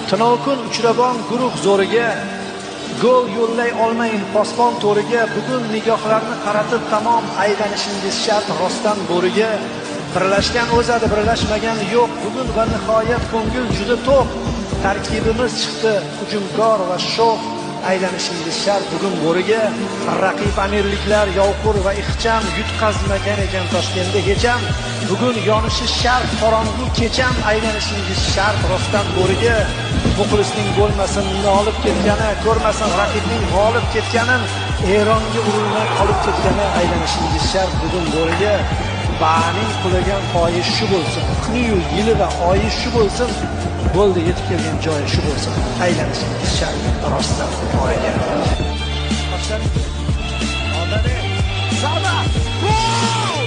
Tinokun uchrabon guruh zo'riga, gol yo'llay olmayin posbon to'riga, bugun nigohlarni qaratib tamom aylanishingiz shart rostdan bo'riga. Birlashgan o'zadi, birlashmagan yo'q, bugun va nihoyat ko'ngil juda to'q. Tarkibimiz chiqdi hujumkor va sho'x, aylanishingiz shart bugun bo'riga. Raqib amirliklar yovqur va ixcham, yutqazmagan ekan Toshkentda hecham. Bugun yonishi shart qorong'u kecham, aylanishingiz shart rostdan bo'riga. Muxlisning bo'lmasin olib ketgani, ko'rmasin raqibning g'olib ketganin, Eronga urilmay qolib ketgani, aylanishingiz shart bugun bo'riga. Ba'ning qulagan poyi shu bo'lsin, kuniyu yili va oyi shu bo'lsin, bo'ldi yetib kelgan joyi shu bo'lsin, aylanishingiz shart rostdan bo'riga. Zarba! Gol!